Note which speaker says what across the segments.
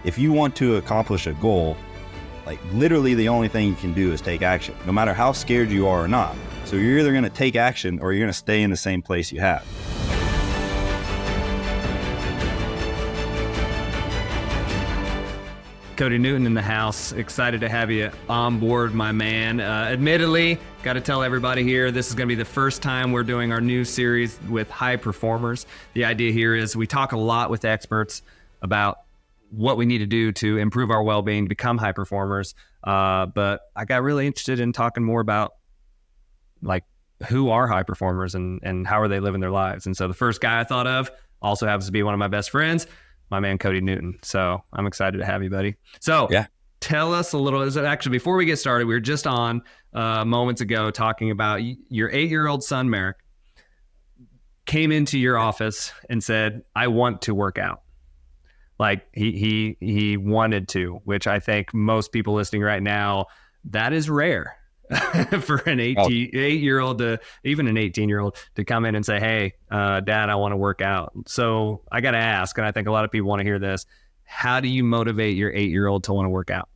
Speaker 1: if you want to accomplish a goal, like literally the only thing you can do is take action, no matter how scared you are or not. So you're either going to take action or you're going to stay in the same place you have.
Speaker 2: Cody Newton in the house. Excited to have you on board, my man. Admittedly, got to tell everybody here, this is going to be the first time we're doing our new series with high performers. The idea here is we talk a lot with experts about what we need to do to improve our well-being, become high performers. But I got really interested in talking more about like who are high performers and how are they living their lives. And so the first guy I thought of also happens to be one of my best friends, my man, Cody Newton. So I'm excited to have you, buddy. So yeah, tell us a little, actually, before we get started, we were just on moments ago talking about your 8-year-old son, Merrick, came into your office and said, I want to work out. Like he wanted to, which I think most people listening right now, that is rare for an 8-year-old to even an 18-year-old to come in and say, hey, Dad, I want to work out. So I got to ask, and I think a lot of people want to hear this. How do you motivate your 8-year-old to want to work out?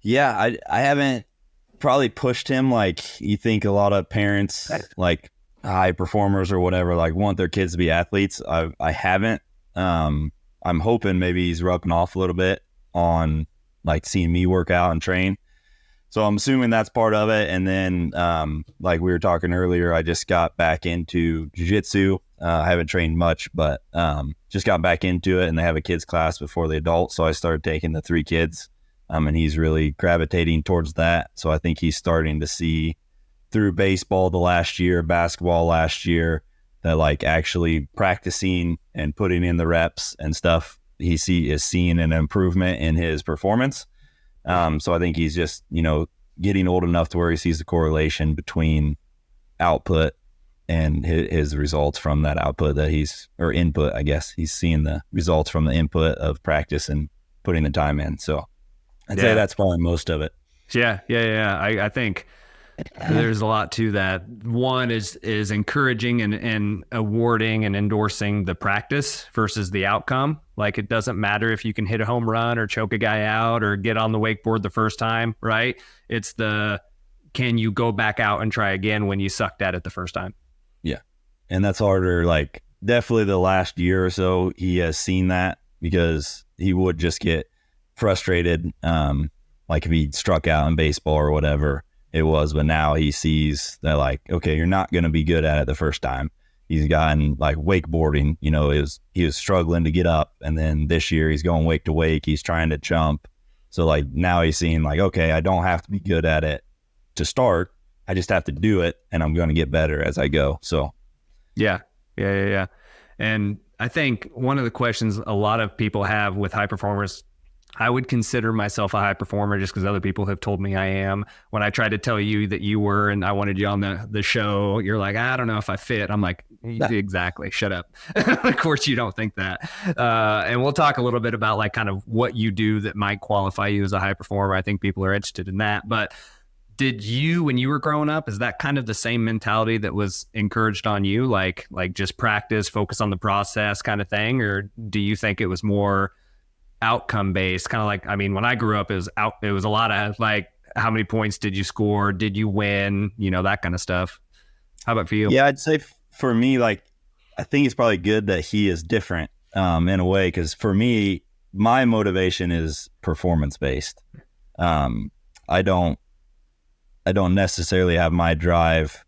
Speaker 1: Yeah, I haven't probably pushed him like you think a lot of parents, like high performers or whatever, like want their kids to be athletes. I haven't. I'm hoping maybe he's rubbing off a little bit on like seeing me work out and train. So I'm assuming that's part of it. And then, like we were talking earlier, I just got back into jiu-jitsu. I haven't trained much, but just got back into it, and they have a kids class before the adults. So I started taking the 3 kids, and he's really gravitating towards that. So I think he's starting to see through baseball the last year, basketball last year, that like actually practicing and putting in the reps and stuff, is seeing an improvement in his performance. So I think he's just, getting old enough to where he sees the correlation between output and his results from that output or input, I guess. He's seeing the results from the input of practice and putting the time in. So I'd say that's probably most of it.
Speaker 2: Yeah. I think there's a lot to that. One is encouraging and awarding and endorsing the practice versus the outcome. Like it doesn't matter if you can hit a home run or choke a guy out or get on the wakeboard the first time, right? It's can you go back out and try again when you sucked at it the first time?
Speaker 1: Yeah. And that's harder. Like definitely the last year or so, he has seen that because he would just get frustrated. Like if he struck out in baseball or whatever it was, but now he sees that like, okay, you're not going to be good at it the first time. He's gotten like wakeboarding, he was struggling to get up, and then this year he's going wake to wake. He's trying to jump. So like now he's seeing like, okay, I don't have to be good at it to start. I just have to do it, and I'm going to get better as I go. So
Speaker 2: yeah. And I think one of the questions a lot of people have with high performers, I would consider myself a high performer just because other people have told me I am. When I tried to tell you that you were and I wanted you on the show, you're like, I don't know if I fit. I'm like, exactly, shut up. Of course you don't think that. And we'll talk a little bit about like kind of what you do that might qualify you as a high performer. I think people are interested in that. But did you, when you were growing up, is that kind of the same mentality that was encouraged on you? Like just practice, focus on the process kind of thing? Or do you think it was more outcome based, kind of like, when I grew up, it was a lot of like, how many points did you score? Did you win? That kind of stuff. How about for you?
Speaker 1: Yeah, I'd say for me, like, I think it's probably good that he is different in a way, because for me, my motivation is performance based. I don't necessarily have my drive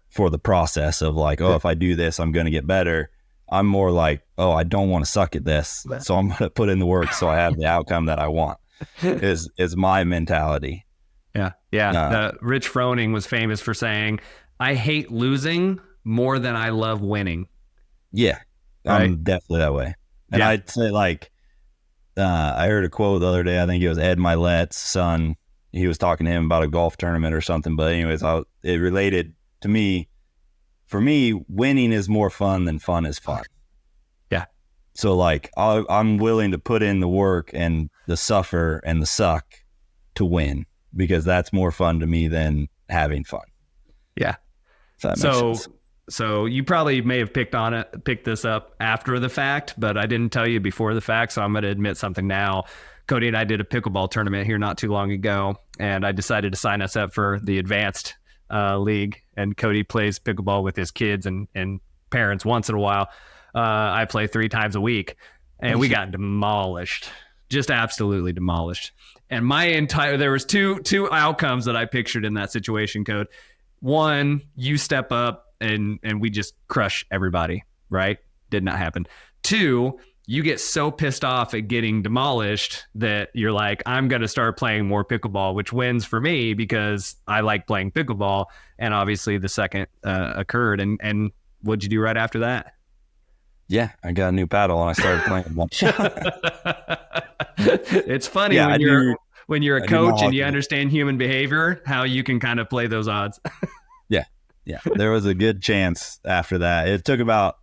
Speaker 1: for the process of like, if I do this, I'm going to get better. I'm more like, I don't want to suck at this, so I'm going to put in the work so I have the outcome that I want, is my mentality.
Speaker 2: Yeah. Rich Froning was famous for saying, I hate losing more than I love winning.
Speaker 1: Yeah, right? I'm definitely that way. And I'd say like, I heard a quote the other day, I think it was Ed Milet's son. He was talking to him about a golf tournament or something. But anyways, it related to me. For me, winning is more fun than fun is fun.
Speaker 2: Yeah.
Speaker 1: So like, I'm willing to put in the work and the suffer and the suck to win, because that's more fun to me than having fun.
Speaker 2: Yeah.
Speaker 1: So
Speaker 2: So you probably may have picked this up after the fact, but I didn't tell you before the fact. So I'm going to admit something now. Cody and I did a pickleball tournament here not too long ago, and I decided to sign us up for the advanced league. And Cody plays pickleball with his kids and parents once in a while. I play 3 times a week, and we got demolished, just absolutely demolished. And there was two outcomes that I pictured in that situation, Code. One, you step up and we just crush everybody, right? Did not happen. 2, you get so pissed off at getting demolished that you're like, I'm going to start playing more pickleball, which wins for me because I like playing pickleball. And obviously the second occurred. And what'd you do right after that?
Speaker 1: Yeah, I got a new paddle and I started playing.
Speaker 2: It's funny when you're a coach and you understand human behavior, how you can kind of play those odds.
Speaker 1: Yeah, there was a good chance after that. It took about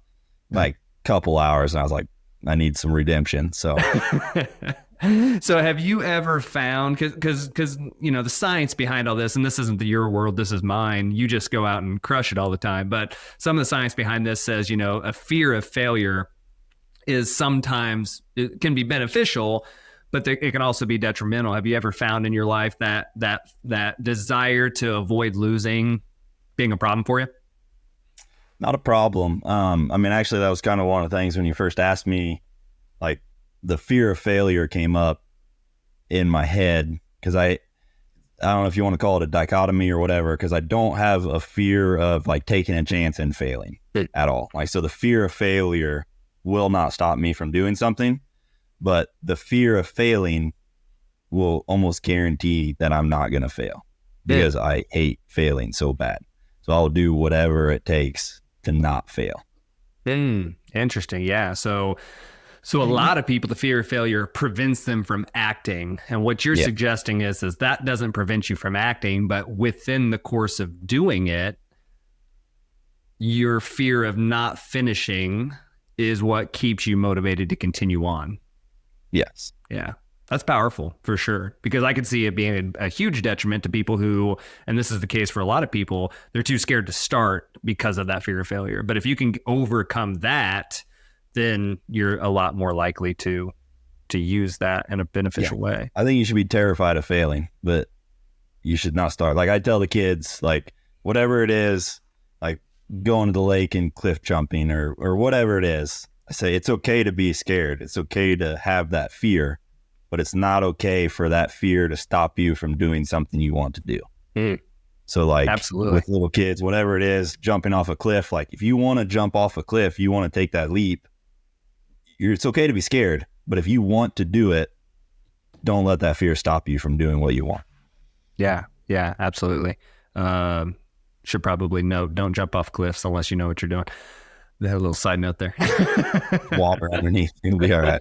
Speaker 1: like a couple hours and I was like, I need some redemption. So
Speaker 2: So have you ever found, because the science behind all this, and this isn't your world, this is mine, you just go out and crush it all the time, but some of the science behind this says, a fear of failure is sometimes, it can be beneficial, but it can also be detrimental. Have you ever found in your life that desire to avoid losing being a problem for you?
Speaker 1: Not a problem. Actually, that was kind of one of the things when you first asked me, like the fear of failure came up in my head because I don't know if you want to call it a dichotomy or whatever, because I don't have a fear of like taking a chance and failing at all. Like, so the fear of failure will not stop me from doing something, but the fear of failing will almost guarantee that I'm not going to fail because I hate failing so bad. So I'll do whatever it takes to not fail.
Speaker 2: Interesting. Yeah. So a lot of people, the fear of failure prevents them from acting. And what you're suggesting is that doesn't prevent you from acting, but within the course of doing it, your fear of not finishing is what keeps you motivated to continue on.
Speaker 1: Yes.
Speaker 2: Yeah. That's powerful for sure, because I could see it being a huge detriment to people who, and this is the case for a lot of people, they're too scared to start because of that fear of failure. But if you can overcome that, then you're a lot more likely to use that in a beneficial way.
Speaker 1: I think you should be terrified of failing, but you should not start. Like I tell the kids, like whatever it is, like going to the lake and cliff jumping or whatever it is, I say it's okay to be scared. It's okay to have that fear, but it's not okay for that fear to stop you from doing something you want to do. So like
Speaker 2: absolutely,
Speaker 1: with little kids, whatever it is, jumping off a cliff, like if you want to jump off a cliff, you want to take that leap, it's okay to be scared, but if you want to do it, don't let that fear stop you from doing what you want.
Speaker 2: Yeah, absolutely. Should probably note, don't jump off cliffs unless you know what you're doing. They have a little side note there.
Speaker 1: Water underneath, you'll be all right.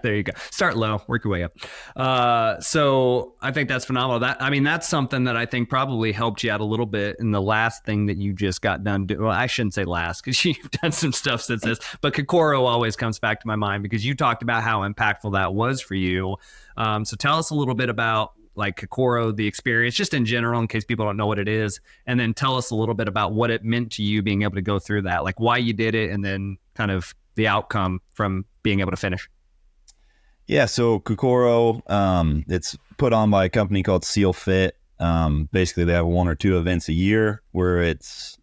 Speaker 2: There you go. Start low, work your way up. So I think that's phenomenal. That's something that I think probably helped you out a little bit in the last thing that you just got done doing. Well, I shouldn't say last because you've done some stuff since this, but Kokoro always comes back to my mind because you talked about how impactful that was for you. So tell us a little bit about like Kokoro, the experience, just in general, in case people don't know what it is. And then tell us a little bit about what it meant to you being able to go through that, like why you did it, and then kind of the outcome from being able to finish.
Speaker 1: Yeah. So Kokoro, it's put on by a company called Seal Fit. Basically they have 1 or 2 events a year where it's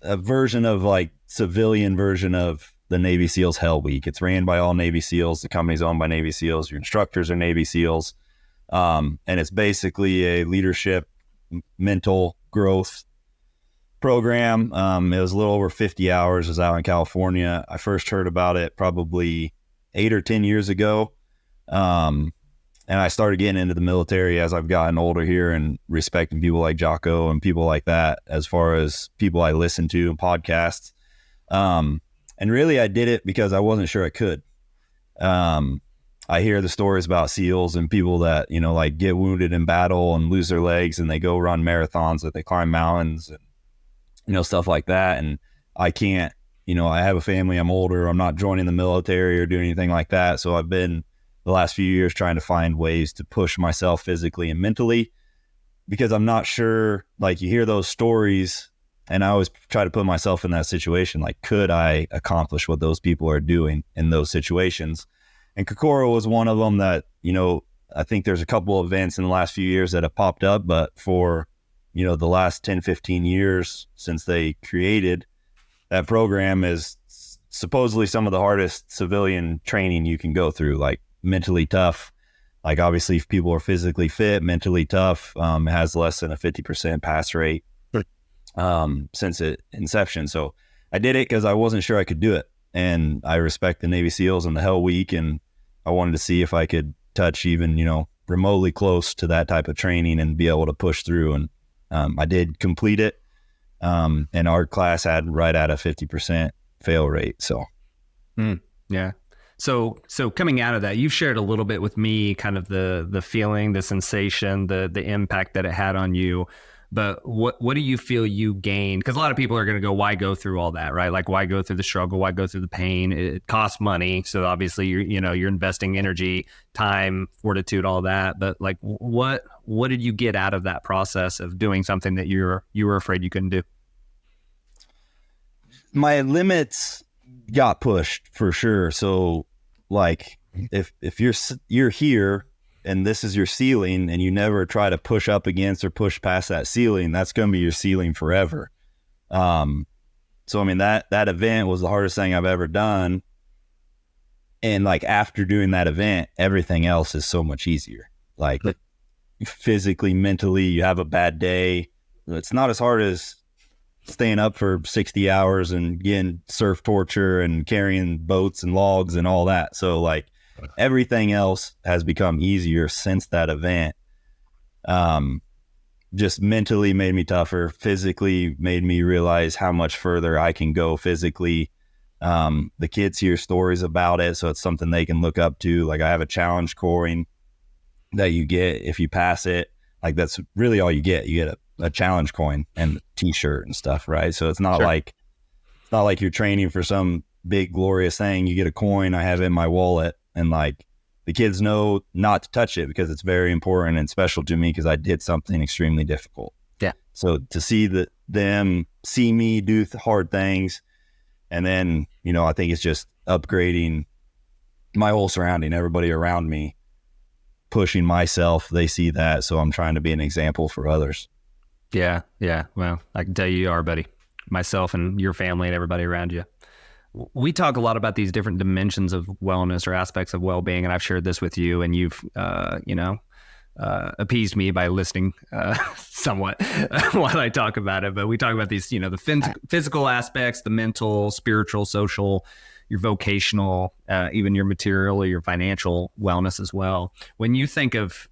Speaker 1: a version of like civilian version of the Navy SEALs Hell Week. It's ran by all Navy SEALs. The company's owned by Navy SEALs. Your instructors are Navy SEALs. And it's basically a leadership, mental growth program. It was a little over 50 hours. It was out in California. I first heard about it probably 8 or 10 years ago. And I started getting into the military as I've gotten older here and respecting people like Jocko and people like that, as far as people I listen to and podcasts. And really I did it because I wasn't sure I could. I hear the stories about SEALs and people that, like get wounded in battle and lose their legs and they go run marathons, that they climb mountains and, stuff like that. And I can't, I have a family, I'm older, I'm not joining the military or doing anything like that. So I've been the last few years trying to find ways to push myself physically and mentally, because I'm not sure, like you hear those stories And I always try to put myself in that situation. Like, could I accomplish what those people are doing in those situations? And Kokoro was one of them that, I think there's a couple of events in the last few years that have popped up, but for, the last 10, 15 years since they created that program is supposedly some of the hardest civilian training you can go through, like mentally tough. Like, obviously, if people are physically fit, mentally tough, it has less than a 50% pass rate since its inception. So I did it because I wasn't sure I could do it. And I respect the Navy SEALs and the Hell Week. And I wanted to see if I could touch even, remotely close to that type of training and be able to push through. And I did complete it. And our class had right at a 50% fail rate. So,
Speaker 2: yeah. So coming out of that, you've shared a little bit with me, kind of the feeling, the sensation, the impact that it had on you. But what do you feel you gained? Because a lot of people are going to go, why go through all that, right? Like, why go through the struggle? Why go through the pain? It costs money. So obviously you're investing energy, time, fortitude, all that. But like, what did you get out of that process of doing something that you were afraid you couldn't do?
Speaker 1: My limits got pushed for sure. So like, if you're here and this is your ceiling and you never try to push up against or push past that ceiling, that's going to be your ceiling forever. So I mean, that event was the hardest thing I've ever done. And like, after doing that event, everything else is so much easier. Like, physically, mentally, you have a bad day, it's not as hard as staying up for 60 hours and getting surf torture and carrying boats and logs and all that. So like, everything else has become easier since that event. Just mentally made me tougher, physically made me realize how much further I can go physically. The kids hear stories about it, so it's something they can look up to. Like, I have a challenge coin that you get if you pass it. Like, that's really all you get. You get a challenge coin and a t-shirt and stuff, right? So it's not like you're training for some big glorious thing. You get a coin. I have it in my wallet, and like, the kids know not to touch it because it's very important and special to me because I did something extremely difficult.
Speaker 2: Yeah.
Speaker 1: So to see them see me do hard things, and then, I think it's just upgrading my whole surrounding, everybody around me, pushing myself. They see that. So I'm trying to be an example for others.
Speaker 2: Yeah. Yeah. Well, I can tell you are, buddy. Myself and your family and everybody around you. We talk a lot about these different dimensions of wellness or aspects of well-being, and I've shared this with you, and you've, appeased me by listening somewhat while I talk about it. But we talk about these, the physical aspects, the mental, spiritual, social, your vocational, even your material or your financial wellness as well. When you think of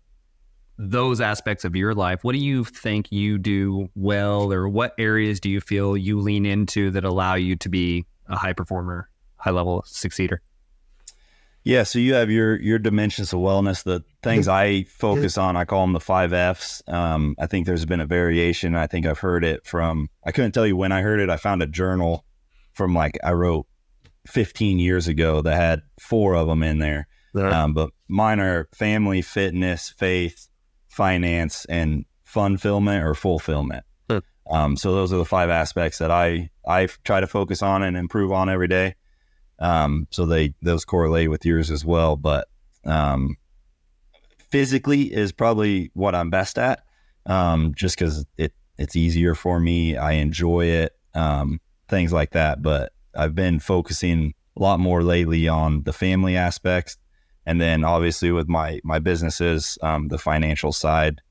Speaker 2: those aspects of your life, what do you think you do well, or what areas do you feel you lean into that allow you to be a high performer, high level succeeder?
Speaker 1: Yeah. So you have your dimensions of wellness. The things I focus on, I call them the 5 F's. I think there's been a variation. I think I've heard it from, I couldn't tell you when I heard it. I found a journal from I wrote 15 years ago that had 4 of them in there. But mine are family, fitness, faith, finance, and fulfillment or fulfillment. So those are the 5 aspects that I try to focus on and improve on every day. So those correlate with yours as well. But physically is probably what I'm best at, just because it's easier for me. I enjoy it, things like that. But I've been focusing a lot more lately on the family aspects. And then obviously with my businesses, the financial side,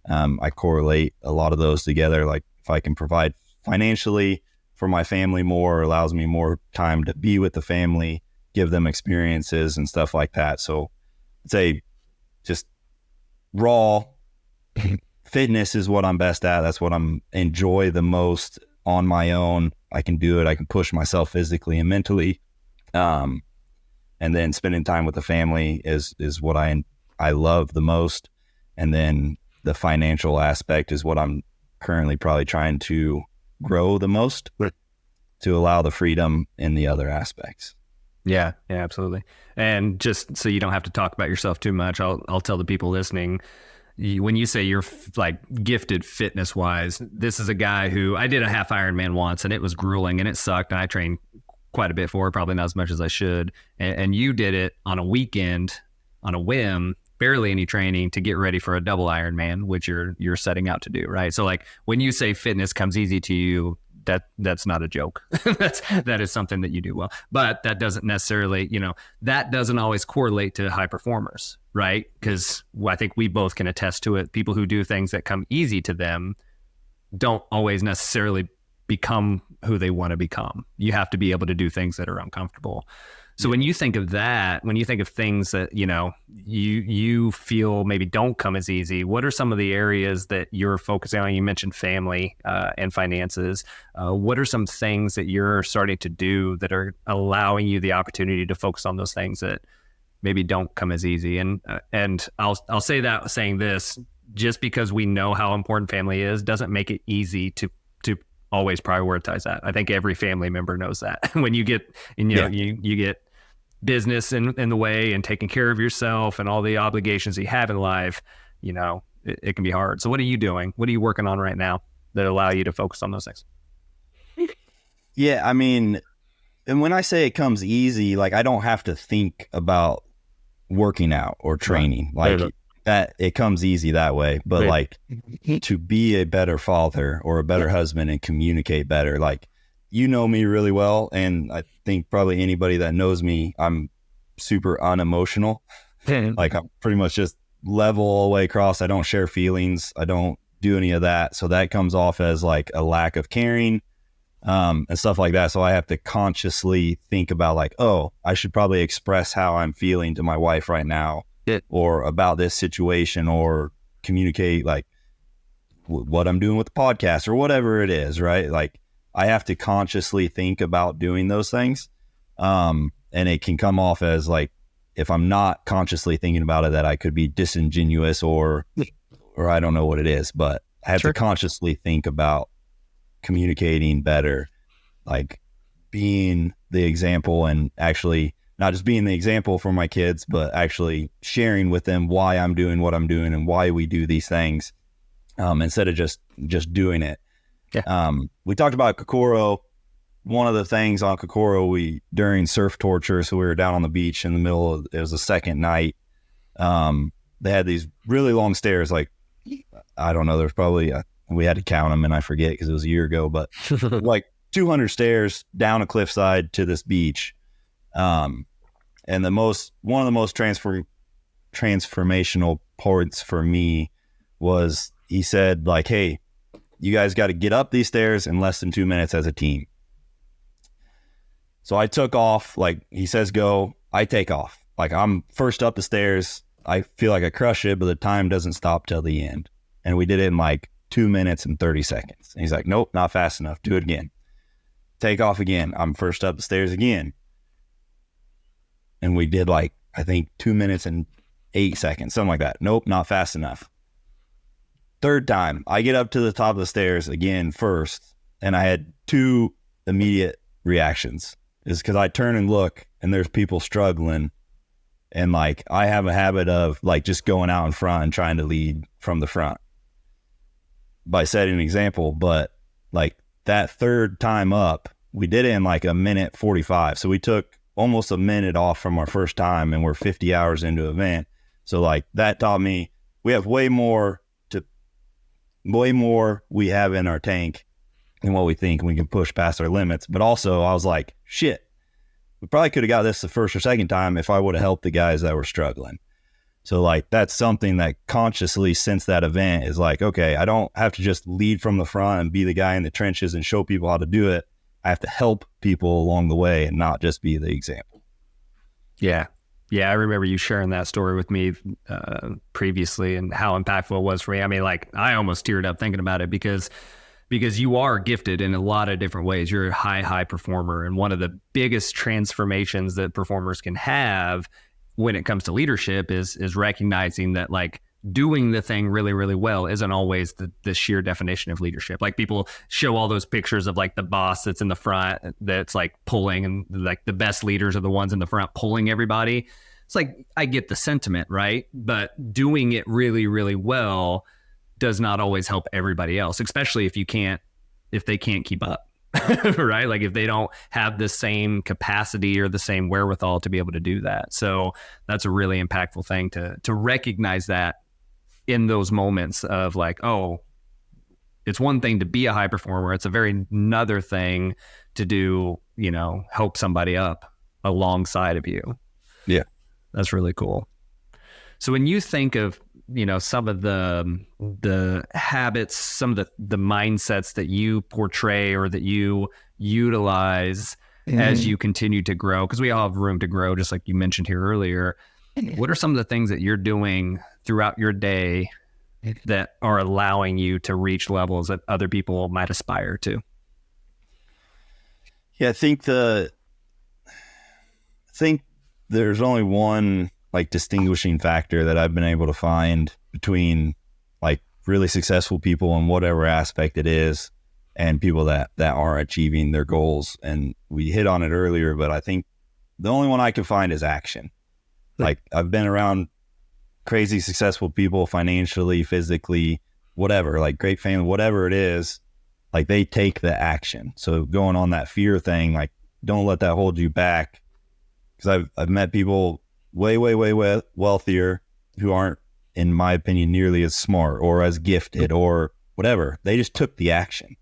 Speaker 1: I correlate a lot of those together. Like, if I can provide financially for my family more, allows me more time to be with the family, give them experiences and stuff like that. So I'd say just raw fitness is what I'm best at. That's what I'm enjoy the most on my own. I can do it. I can push myself physically and mentally. And then spending time with the family is what I love the most. And then the financial aspect is what I'm currently probably trying to grow the most, to allow the freedom in the other aspects.
Speaker 2: Yeah, absolutely. And just so you don't have to talk about yourself too much, I'll tell the people listening, when you say you're like gifted fitness wise, this is a guy who I did a half Ironman once and it was grueling and it sucked. And I trained quite a bit for it, probably not as much as I should. And you did it on a weekend on a whim, barely any training to get ready for a double Ironman, which you're setting out to do, right? So like when you say fitness comes easy to you, that's not a joke. that is something that you do well, but that doesn't necessarily, that doesn't always correlate to high performers, right? Because I think we both can attest to it. People who do things that come easy to them don't always necessarily become who they want to become. You have to be able to do things that are uncomfortable. So when you think of that, when you think of things that, you feel maybe don't come as easy, what are some of the areas that you're focusing on? You mentioned family and finances. What are some things that you're starting to do that are allowing you the opportunity to focus on those things that maybe don't come as easy? And I'll say that saying this, just because we know how important family is doesn't make it easy to always prioritize that. I think every family member knows that. When you get, you get business in the way and taking care of yourself and all the obligations you have in life, it can be hard. So what are you doing? What are you working on right now that allow you to focus on those things?
Speaker 1: Yeah, I mean, and when I say it comes easy, like I don't have to think about working out or training. Right. Like that, it comes easy that way. But like to be a better father or a better husband and communicate better, like you know me really well, and I think probably anybody that knows me, I'm super unemotional. Like I'm pretty much just level all the way across. I don't share feelings. I don't do any of that. So that comes off as like a lack of caring and stuff like that. So I have to consciously think about like, oh, I should probably express how I'm feeling to my wife right now or about this situation, or communicate like what I'm doing with the podcast or whatever it is, right? Like I have to consciously think about doing those things. And it can come off as like, if I'm not consciously thinking about it, that I could be disingenuous or I don't know what it is, but I have to consciously think about communicating better, like being the example, and actually not just being the example for my kids, but actually sharing with them why I'm doing what I'm doing and why we do these things, instead of just doing it. Yeah. We talked about Kokoro. One of the things on Kokoro, during surf torture, so we were down on the beach in the middle of, it was the second night. They had these really long stairs, like, I don't know, there's probably, we had to count them and I forget because it was a year ago, but like 200 stairs down a cliffside to this beach. And one of the most transformational parts for me was, he said like, hey, you guys got to get up these stairs in less than 2 minutes as a team. So I took off, like he says, go, I take off. Like I'm first up the stairs. I feel like I crush it, but the time doesn't stop till the end. And we did it in like 2 minutes and 30 seconds. And he's like, nope, not fast enough. Do it again. Take off again. I'm first up the stairs again. And we did like, I think 2 minutes and 8 seconds, something like that. Nope, not fast enough. Third time, I get up to the top of the stairs again first, and I had two immediate reactions. Is because I turn and look, and there's people struggling, and like I have a habit of like just going out in front and trying to lead from the front by setting an example. But like that third time up, we did it in like 1:45. So we took almost a minute off from our first time, and we're 50 hours into the event. So like that taught me we have way more we have in our tank than what we think, and we can push past our limits. But also I was like, shit, we probably could have got this the first or second time if I would have helped the guys that were struggling. So like that's something that consciously since that event is like, okay, I don't have to just lead from the front and be the guy in the trenches and show people how to do it. I have to help people along the way and not just be the example.
Speaker 2: Yeah. Yeah, I remember you sharing that story with me previously and how impactful it was for me. I mean, like I almost teared up thinking about it because you are gifted in a lot of different ways. You're a high performer. And one of the biggest transformations that performers can have when it comes to leadership is recognizing that like doing the thing really, really well isn't always the sheer definition of leadership. Like people show all those pictures of like the boss that's in the front that's like pulling, and like the best leaders are the ones in the front pulling everybody. It's like, I get the sentiment, right? But doing it really, really well does not always help everybody else, especially if they can't keep up. Right? Like if they don't have the same capacity or the same wherewithal to be able to do that. So that's a really impactful thing to recognize that in those moments of like, oh, it's one thing to be a high performer. It's a very another thing to do, help somebody up alongside of you.
Speaker 1: Yeah.
Speaker 2: That's really cool. So when you think of, some of the habits, some of the mindsets that you portray or that you utilize as you continue to grow, because we all have room to grow, just like you mentioned here earlier, what are some of the things that you're doing throughout your day that are allowing you to reach levels that other people might aspire to?
Speaker 1: Yeah, I think there's only one like distinguishing factor that I've been able to find between like really successful people in whatever aspect it is and people that are achieving their goals. And we hit on it earlier, but I think the only one I can find is action. Like I've been around crazy successful people financially, physically, whatever, like great family, whatever it is, like they take the action. So going on that fear thing, like don't let that hold you back. Because I've met people way wealthier who aren't, in my opinion, nearly as smart or as gifted or whatever. They just took the action.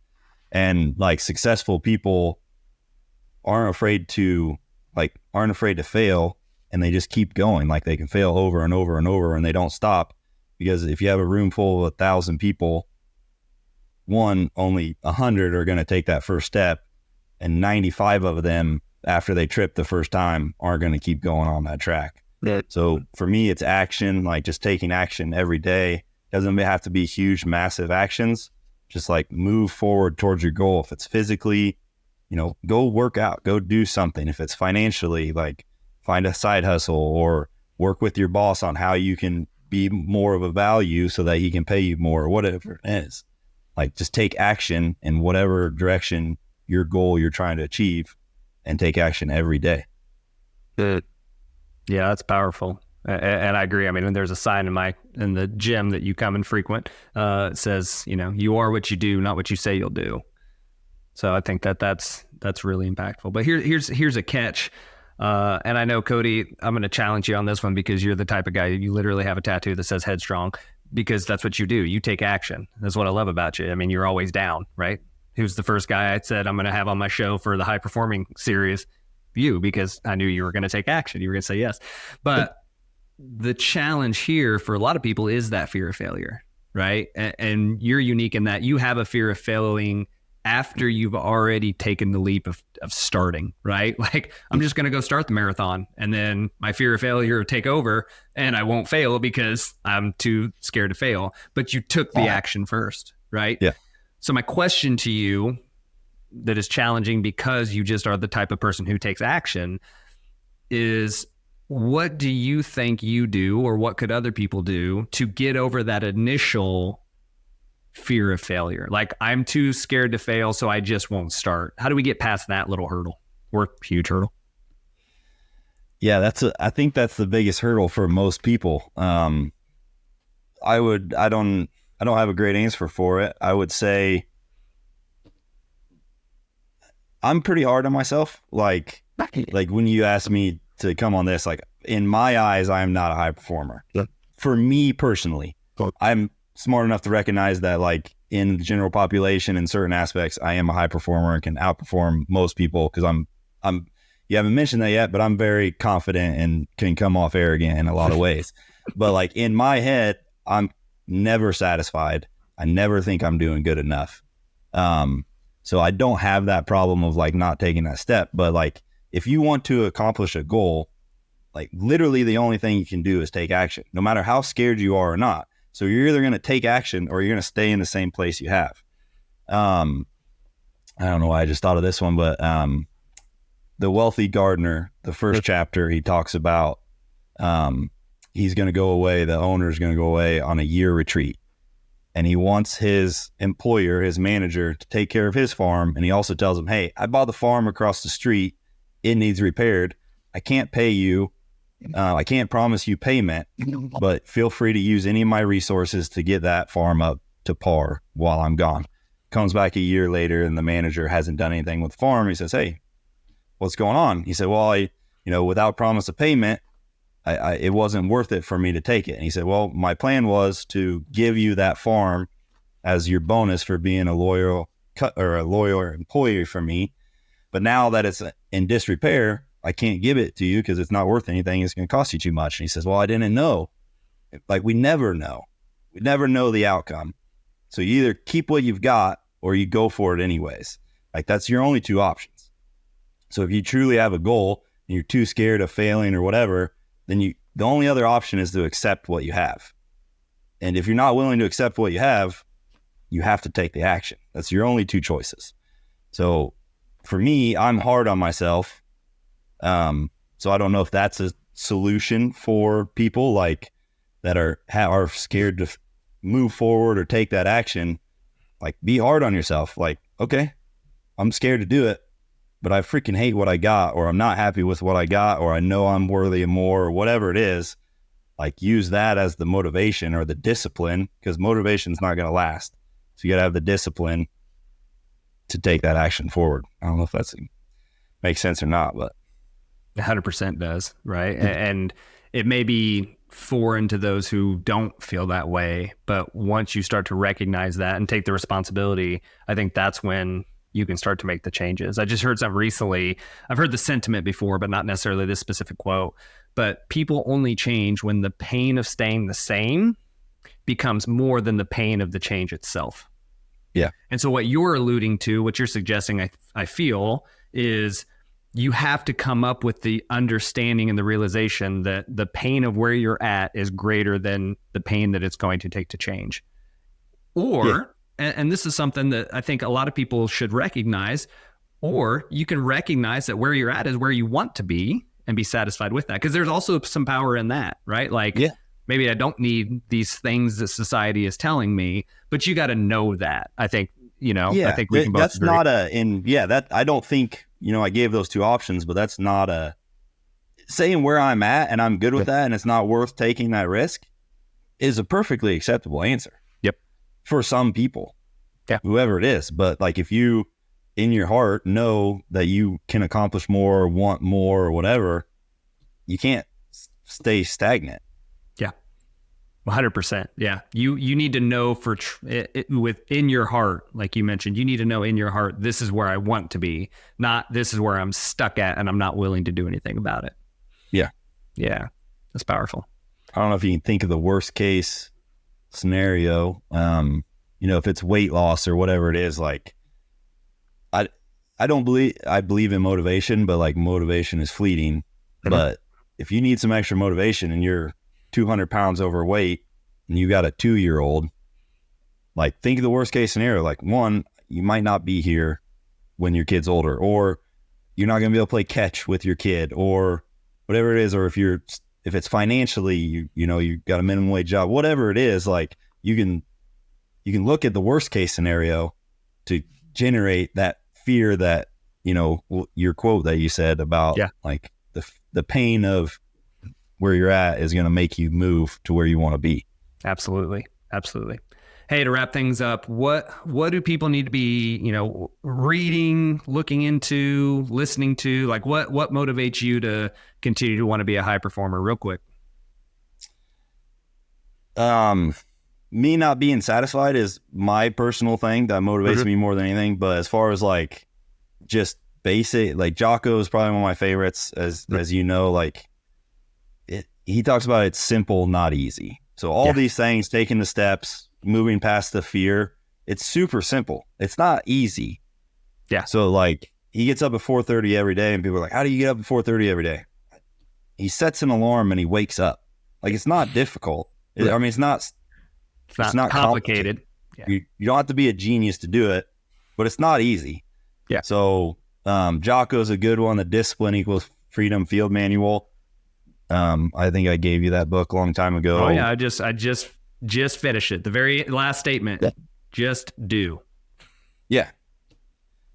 Speaker 1: And like successful people aren't afraid to fail, and they just keep going. Like they can fail over and over and over, and they don't stop. Because if you have a room full of 1,000 people, only 100 are going to take that first step, and 95 of them, after they trip the first time, aren't going to keep going on that track. So for me, it's action, like just taking action every day. Doesn't have to be huge, massive actions. Just like move forward towards your goal. If it's physically, go work out, go do something. If it's financially, like find a side hustle or work with your boss on how you can be more of a value so that he can pay you more or whatever it is. Like just take action in whatever direction your goal you're trying to achieve, and take action every day.
Speaker 2: Good. Yeah, that's powerful. And I agree. I mean, there's a sign in the gym that you come and frequent. It says, you are what you do, not what you say you'll do. So I think that's really impactful. But here's a catch. And I know, Cody, I'm going to challenge you on this one because you're the type of guy, you literally have a tattoo that says headstrong, because that's what you do. You take action. That's what I love about you. I mean, you're always down, right? Who's the first guy I said I'm going to have on my show for the high performing series? You, because I knew you were going to take action. You were going to say yes. But the challenge here for a lot of people is that fear of failure, right? And you're unique in that you have a fear of failing after you've already taken the leap of starting, right? Like, I'm just going to go start the marathon, and then my fear of failure will take over and I won't fail because I'm too scared to fail. But you took the action first, right?
Speaker 1: Yeah.
Speaker 2: So my question to you, that is challenging because you just are the type of person who takes action, is what do you think you do, or what could other people do to get over that initial fear of failure? Like, I'm too scared to fail, so I just won't start. How do we get past that little hurdle or huge hurdle?
Speaker 1: Yeah, I think that's the biggest hurdle for most people. I don't have a great answer for it. I would say I'm pretty hard on myself. Like when you ask me to come on this, like in my eyes, I am not a high performer. Yeah. For me personally, I'm smart enough to recognize that like in the general population, in certain aspects, I am a high performer and can outperform most people, because I'm you haven't mentioned that yet, but I'm very confident and can come off arrogant in a lot of ways. But like in my head, I'm never satisfied. I never think I'm doing good enough. So I don't have that problem of like not taking that step. But like, if you want to accomplish a goal, like literally the only thing you can do is take action, no matter how scared you are or not. So you're either going to take action or you're going to stay in the same place you have. I don't know why I just thought of this one, but The Wealthy Gardener, the first chapter, he talks about he's going to go away, the owner's going to go away on a year retreat. And he wants his employer, his manager, to take care of his farm. And he also tells him, hey, I bought the farm across the street. It needs repaired. I can't pay you I can't promise you payment, but feel free to use any of my resources to get that farm up to par while I'm gone. Comes back a year later and the manager hasn't done anything with the farm. He says, hey, what's going on? He said, well, without promise of payment, it wasn't worth it for me to take it. And he said, well, my plan was to give you that farm as your bonus for being a loyal employee for me. But now that it's in disrepair, I can't give it to you because it's not worth anything. It's going to cost you too much. And he says, well, I didn't know. Like, we never know. We never know the outcome. So you either keep what you've got or you go for it anyways. Like, that's your only two options. So if you truly have a goal and you're too scared of failing or whatever, then the only other option is to accept what you have. And if you're not willing to accept what you have to take the action. That's your only two choices. So for me, I'm hard on myself. So I don't know if that's a solution for people like that are scared to move forward or take that action. Like, be hard on yourself. Like, okay, I'm scared to do it, but I freaking hate what I got, or I'm not happy with what I got, or I know I'm worthy of more, or whatever it is. Like, use that as the motivation or the discipline, because motivation's not going to last. So you got to have the discipline to take that action forward. I don't know if that's makes sense or not, but
Speaker 2: 100% does, right? And it may be foreign to those who don't feel that way, but once you start to recognize that and take the responsibility, I think that's when you can start to make the changes. I just heard something recently. I've heard the sentiment before, but not necessarily this specific quote. But people only change when the pain of staying the same becomes more than the pain of the change itself.
Speaker 1: Yeah.
Speaker 2: And so what you're alluding to, what you're suggesting, I feel, is you have to come up with the understanding and the realization that the pain of where you're at is greater than the pain that it's going to take to change. Or, and this is something that I think a lot of people should recognize, or you can recognize that where you're at is where you want to be and be satisfied with that. Because there's also some power in that, right? Like, maybe I don't need these things that society is telling me, but you got to know that. I think, I think we can both
Speaker 1: that's
Speaker 2: agree.
Speaker 1: I don't think, I gave those two options, but that's not saying where I'm at and I'm good with that and it's not worth taking that risk is a perfectly acceptable answer.
Speaker 2: Yep.
Speaker 1: For some people, whoever it is. But like, if you in your heart know that you can accomplish more or want more or whatever, you can't stay stagnant.
Speaker 2: 100%. Yeah. You need to know within your heart, like you mentioned, you need to know in your heart, this is where I want to be, not this is where I'm stuck at and I'm not willing to do anything about it.
Speaker 1: Yeah.
Speaker 2: Yeah. That's powerful.
Speaker 1: I don't know if you can think of the worst case scenario. If it's weight loss or whatever it is, like, I believe in motivation, but like, motivation is fleeting. Mm-hmm. But if you need some extra motivation and you're 200 pounds overweight and you got a 2-year-old, like, think of the worst case scenario. Like, one, you might not be here when your kid's older, or you're not going to be able to play catch with your kid, or whatever it is. Or if it's financially, you got a minimum wage job, whatever it is, like, you can look at the worst case scenario to generate that fear that, your quote that you said about like the pain of where you're at is going to make you move to where you want to be.
Speaker 2: Absolutely. Absolutely. Hey, to wrap things up, what do people need to be, reading, looking into, listening to? Like, what motivates you to continue to want to be a high performer, real quick?
Speaker 1: Me not being satisfied is my personal thing that motivates me more than anything. But as far as like just basic, like, Jocko is probably one of my favorites, as you know, like, he talks about it's simple, not easy. So all these things, taking the steps, moving past the fear, it's super simple. It's not easy.
Speaker 2: Yeah.
Speaker 1: So like, he gets up at 4:30 every day and people are like, how do you get up at 4:30 every day? He sets an alarm and he wakes up. Like, it's not difficult. It's not
Speaker 2: complicated.
Speaker 1: Yeah. You don't have to be a genius to do it, but it's not easy.
Speaker 2: Yeah.
Speaker 1: So Jocko's a good one. The Discipline Equals Freedom Field Manual. I think I gave you that book a long time ago.
Speaker 2: Oh yeah, I just finished it. The very last statement. Yeah. Just do. Yeah.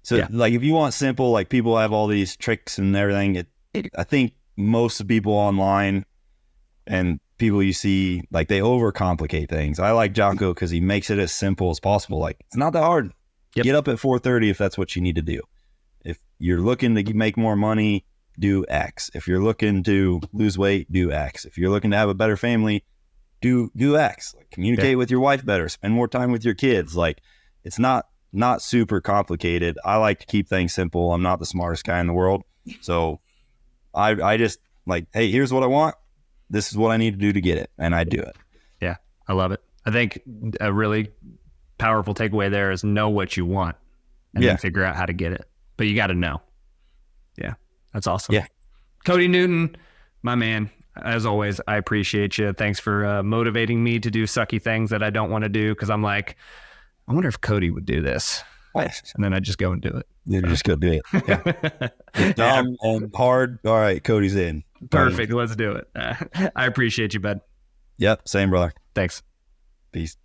Speaker 1: So like, if you want simple, like, people have all these tricks and everything. I think most people online and people you see, like, they overcomplicate things. I like Jocko because he makes it as simple as possible. Like, it's not that hard.
Speaker 2: Yep.
Speaker 1: Get up at 4:30 if that's what you need to do. If you're looking to make more money, do X. If you're looking to lose weight, do X. If you're looking to have a better family, do X. Like, communicate with your wife better, spend more time with your kids. Like, it's not super complicated. I like to keep things simple. I'm not the smartest guy in the world. So I just like, hey, here's what I want. This is what I need to do to get it. And I do it.
Speaker 2: Yeah, I love it. I think a really powerful takeaway there is know what you want and then figure out how to get it. But you got to know. Yeah, that's awesome.
Speaker 1: Yeah.
Speaker 2: Cody Newton, my man, as always, I appreciate you. Thanks for motivating me to do sucky things that I don't want to do, because I'm like, I wonder if Cody would do this. And then I just go and do it.
Speaker 1: You just go do it. Yeah. Dumb and hard. All right, Cody's in.
Speaker 2: Perfect. Let's do it. I appreciate you, bud.
Speaker 1: Yep. Same, brother.
Speaker 2: Thanks.
Speaker 1: Peace.